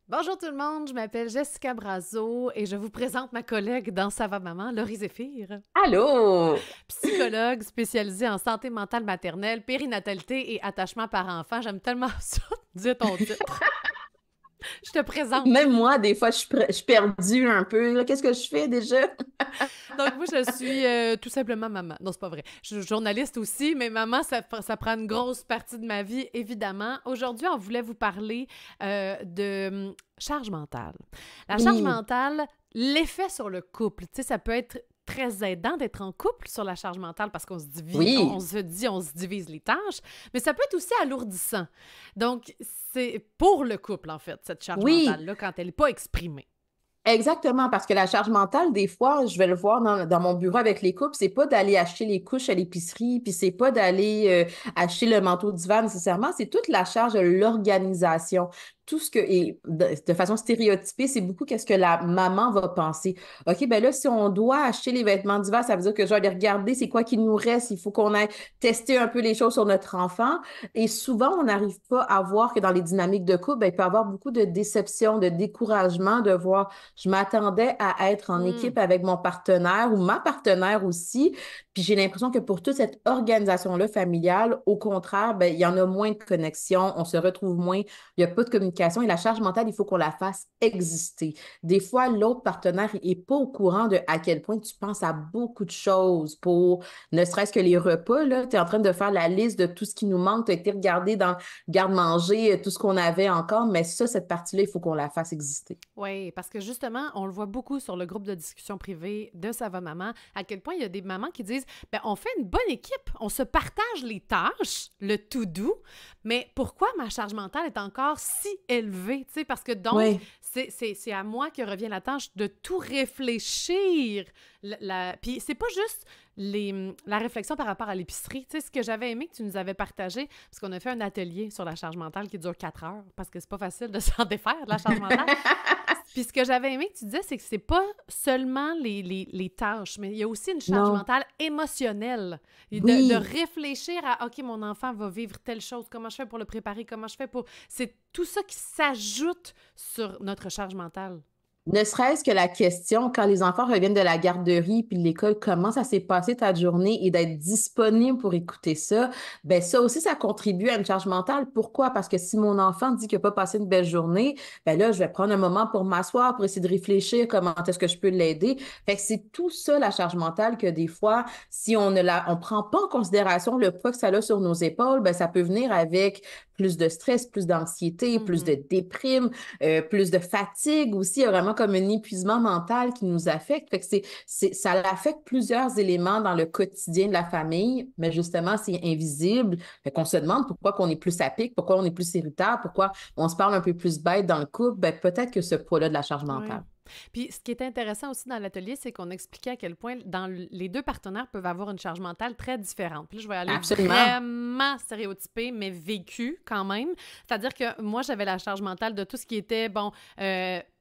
Bonjour tout le monde, je m'appelle Jessica Brazo et je vous présente ma collègue dans Ça va maman, Laurie Zéphir, Allô? psychologue spécialisée en santé mentale maternelle, périnatalité et attachement par enfant. J'aime tellement ça, dire ton titre. Je te présente. Même moi, des fois, je suis perdue un peu. Là, qu'est-ce que je fais déjà? Donc moi, je suis tout simplement maman. Non, c'est pas vrai. Je suis journaliste aussi, mais maman, ça prend une grosse partie de ma vie, évidemment. Aujourd'hui, on voulait vous parler de charge mentale. La charge Oui, mentale, l'effet sur le couple. Tu sais, ça peut être très aidant d'être en couple sur la charge mentale parce qu'on se divise, oui, on se divise les tâches, mais ça peut être aussi alourdissant. Donc, c'est pour le couple, en fait, cette charge oui. mentale-là, quand elle n'est pas exprimée. Exactement, parce que la charge mentale, des fois, je vais le voir dans mon bureau avec les couples, c'est pas d'aller acheter les couches à l'épicerie, puis c'est pas d'aller acheter le manteau d'hiver nécessairement, c'est toute la charge de l'organisation. Tout ce que, et de façon stéréotypée, c'est beaucoup qu'est-ce que la maman va penser. OK, ben là, si on doit acheter les vêtements d'hiver, ça veut dire que je vais aller regarder c'est quoi qu'il nous reste. Il faut qu'on aille tester un peu les choses sur notre enfant. Et souvent, on n'arrive pas à voir que dans les dynamiques de couple, ben, il peut y avoir beaucoup de déception, de découragement, de voir je m'attendais à être en Hmm. équipe avec mon partenaire ou ma partenaire aussi. Puis j'ai l'impression que pour toute cette organisation-là familiale, au contraire, ben, il y en a moins de connexion, on se retrouve moins, il n'y a pas de communication et la charge mentale, il faut qu'on la fasse exister. Des fois, l'autre partenaire n'est pas au courant de à quel point tu penses à beaucoup de choses pour ne serait-ce que les repas. Là, tu es en train de faire la liste de tout ce qui nous manque, tu as été regardé dans garde-manger, tout ce qu'on avait encore, mais ça, cette partie-là, il faut qu'on la fasse exister. Oui, parce que justement, on le voit beaucoup sur le groupe de discussion privée de Ça va maman, à quel point il y a des mamans qui disent ben, on fait une bonne équipe, on se partage les tâches, le tout doux, mais pourquoi ma charge mentale est encore si élevée? Tu sais, parce que donc, Oui. c'est à moi que revient la tâche de tout réfléchir. Puis c'est pas juste la réflexion par rapport à l'épicerie. Tu sais, ce que j'avais aimé que tu nous avais partagé, parce qu'on a fait un atelier sur la charge mentale qui dure 4 heures, parce que c'est pas facile de s'en défaire de la charge mentale. Puis ce que j'avais aimé que tu disais, c'est que c'est pas seulement les tâches, mais il y a aussi une charge Non. mentale émotionnelle. Et de Oui. réfléchir à, OK, mon enfant va vivre telle chose, comment je fais pour le préparer, comment je fais pour... C'est tout ça qui s'ajoute sur notre charge mentale. Ne serait-ce que la question, quand les enfants reviennent de la garderie puis de l'école, comment ça s'est passé ta journée et d'être disponible pour écouter ça, ben ça aussi, ça contribue à une charge mentale. Pourquoi? Parce que si mon enfant dit qu'il n'a pas passé une belle journée, ben là, je vais prendre un moment pour m'asseoir, pour essayer de réfléchir comment est-ce que je peux l'aider. Fait que c'est tout ça, la charge mentale, que des fois, si on prend pas en considération le poids que ça a sur nos épaules, ben ça peut venir avec plus de stress, plus d'anxiété, plus de Mhm. déprime, plus de fatigue aussi. Il y a vraiment comme un épuisement mental qui nous affecte. Fait que ça affecte plusieurs éléments dans le quotidien de la famille, mais justement, c'est invisible. Fait qu'on se demande pourquoi qu'on est plus à pic, pourquoi on est plus irritable, pourquoi on se parle un peu plus bête dans le couple. Ben, peut-être que ce poids-là de la charge Oui. mentale. Puis ce qui est intéressant aussi dans l'atelier, c'est qu'on expliquait à quel point les deux partenaires peuvent avoir une charge mentale très différente. Puis là, je vais aller Absolument. vraiment stéréotyper, mais vécu quand même. C'est-à-dire que moi, j'avais la charge mentale de tout ce qui était, bon,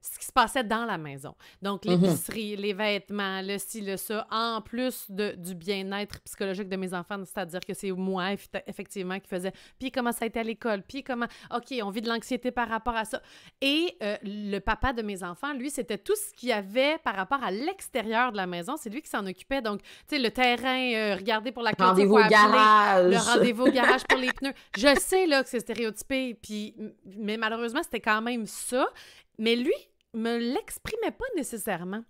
ce qui se passait dans la maison. Donc, Mhm. l'épicerie, les vêtements, le ci, le ça, en plus du bien-être psychologique de mes enfants, c'est-à-dire que c'est moi, effectivement, qui faisais, puis comment ça a été à l'école, puis comment, OK, on vit de l'anxiété par rapport à ça. Et le papa de mes enfants, lui, c'était tout ce qu'il y avait par rapport à l'extérieur de la maison. C'est lui qui s'en occupait. Donc, tu sais, le terrain, regarder pour la clôture, il faut Rendez-vous au appeler le garage. rendez-vous au garage pour les pneus. Je sais là que c'est stéréotypé, puis, mais malheureusement, c'était quand même ça. Mais lui, me l'exprimait pas nécessairement.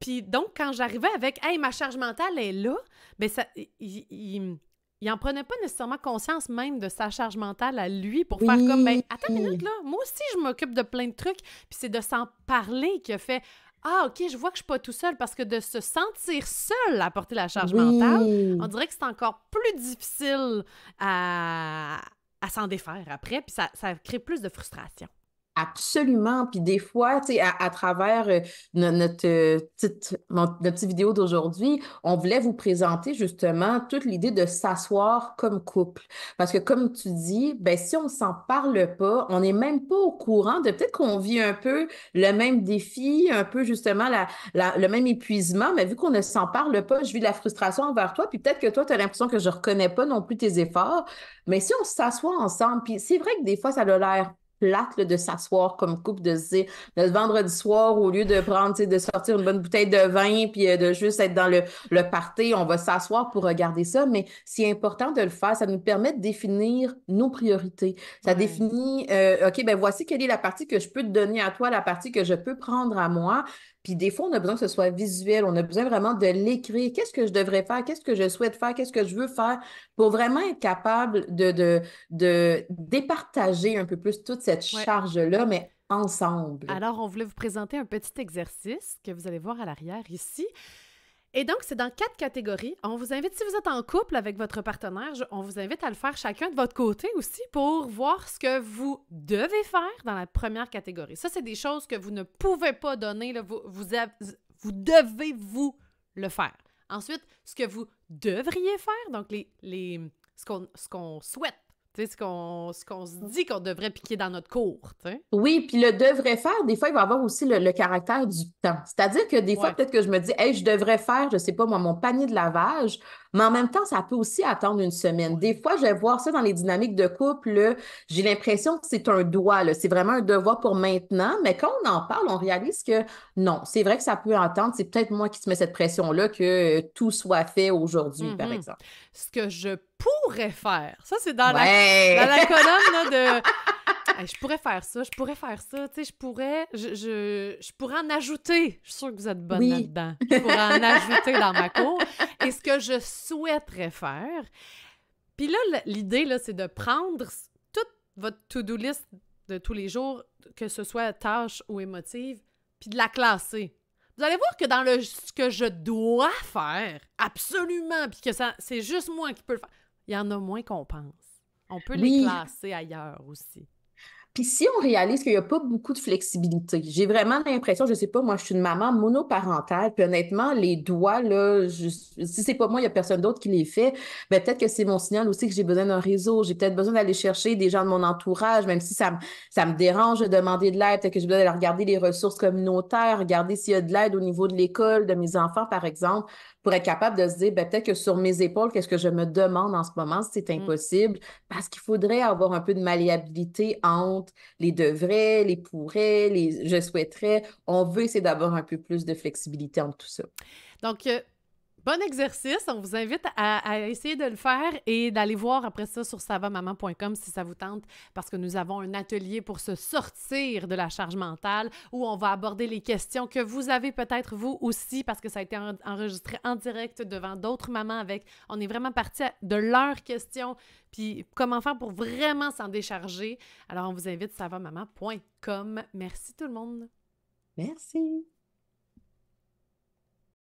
Puis donc, quand j'arrivais avec Hey, ma charge mentale est là, ben ça, il en prenait pas nécessairement conscience même de sa charge mentale à lui pour faire comme ben Oui. attends une minute là, moi aussi je m'occupe de plein de trucs. Puis c'est de s'en parler qui a fait ah, OK, je vois que je suis pas tout seul parce que de se sentir seul à porter la charge mentale, on Oui. dirait que c'est encore plus difficile à, à s'en défaire après, puis ça crée plus de frustration. Absolument. Puis des fois, tu sais, à travers notre petite vidéo d'aujourd'hui, on voulait vous présenter justement toute l'idée de s'asseoir comme couple. Parce que comme tu dis, ben, si on s'en parle pas, on n'est même pas au courant de peut-être qu'on vit un peu le même défi, un peu justement le même épuisement, mais vu qu'on ne s'en parle pas, je vis de la frustration envers toi, puis peut-être que toi, tu as l'impression que je reconnais pas non plus tes efforts. Mais si on s'assoit ensemble, puis c'est vrai que des fois, ça a l'air plate là, de s'asseoir comme couple, de se dire, le vendredi soir, au lieu de prendre, tu sais, de sortir une bonne bouteille de vin, puis de juste être dans le party, on va s'asseoir pour regarder ça, mais c'est important de le faire. Ça nous permet de définir nos priorités. Ça Ouais. définit, OK, ben voici quelle est la partie que je peux te donner à toi, la partie que je peux prendre à moi. Puis des fois, on a besoin que ce soit visuel, on a besoin vraiment de l'écrire. Qu'est-ce que je devrais faire? Qu'est-ce que je souhaite faire? Qu'est-ce que je veux faire pour vraiment être capable de départager un peu plus toute cette Ouais. charge-là, mais ensemble. Alors, on voulait vous présenter un petit exercice que vous allez voir à l'arrière ici. Et donc, c'est dans 4 catégories. On vous invite, si vous êtes en couple avec votre partenaire, on vous invite à le faire chacun de votre côté aussi pour voir ce que vous devez faire dans la première catégorie. Ça, c'est des choses que vous ne pouvez pas donner. Là, vous devez vous le faire. Ensuite, ce que vous devriez faire, donc ce qu'on souhaite, tu sais, ce qu'on se dit qu'on devrait piquer dans notre cours. Tu sais. Oui, puis le devrait faire, des fois, il va avoir aussi le caractère du temps. C'est-à-dire que des fois, Ouais. peut-être que je me dis, hey, je devrais faire, je sais pas moi, mon panier de lavage, mais en même temps, ça peut aussi attendre une semaine. Des Ouais. fois, je vais voir ça dans les dynamiques de couple, là, j'ai l'impression que c'est un doigt, là. C'est vraiment un devoir pour maintenant, mais quand on en parle, on réalise que non, c'est vrai que ça peut attendre. C'est peut-être moi qui se mets cette pression-là que tout soit fait aujourd'hui, par Mhm. exemple. Ce que je pourrais faire, ça, c'est dans Ouais! la colonne là, de hey, je pourrais faire ça, tu sais, je pourrais en ajouter. Je suis sûre que vous êtes bonne Oui. là-dedans. Je pourrais en ajouter dans ma cour. Et ce que je souhaiterais faire, puis là, l'idée, là, c'est de prendre toute votre to-do list de tous les jours, que ce soit tâche ou émotive, puis de la classer. Vous allez voir que dans ce que je dois faire, absolument, puis que ça, c'est juste moi qui peux le faire, il y en a moins qu'on pense. On peut les Oui, classer ailleurs aussi. puis si on réalise qu'il n'y a pas beaucoup de flexibilité, j'ai vraiment l'impression, je sais pas, moi je suis une maman monoparentale, puis honnêtement, les doigts, là, si c'est pas moi, il n'y a personne d'autre qui les fait, ben peut-être que c'est mon signal aussi que j'ai besoin d'un réseau, j'ai peut-être besoin d'aller chercher des gens de mon entourage, même si ça me dérange de demander de l'aide, peut-être que j'ai besoin d'aller regarder les ressources communautaires, regarder s'il y a de l'aide au niveau de l'école, de mes enfants, par exemple, pour être capable de se dire, ben peut-être que sur mes épaules, qu'est-ce que je me demande en ce moment, si c'est Mm. impossible, parce qu'il faudrait avoir un peu de malléabilité entre les devraient, les pourraient, les je souhaiterais. On veut essayer d'avoir un peu plus de flexibilité entre tout ça. Donc, bon exercice. On vous invite à essayer de le faire et d'aller voir après ça sur savamaman.com si ça vous tente, parce que nous avons un atelier pour se sortir de la charge mentale où on va aborder les questions que vous avez peut-être vous aussi, parce que ça a été enregistré en direct devant d'autres mamans avec. On est vraiment parti de leurs questions, puis comment faire pour vraiment s'en décharger. Alors, on vous invite savamaman.com. Merci tout le monde. Merci.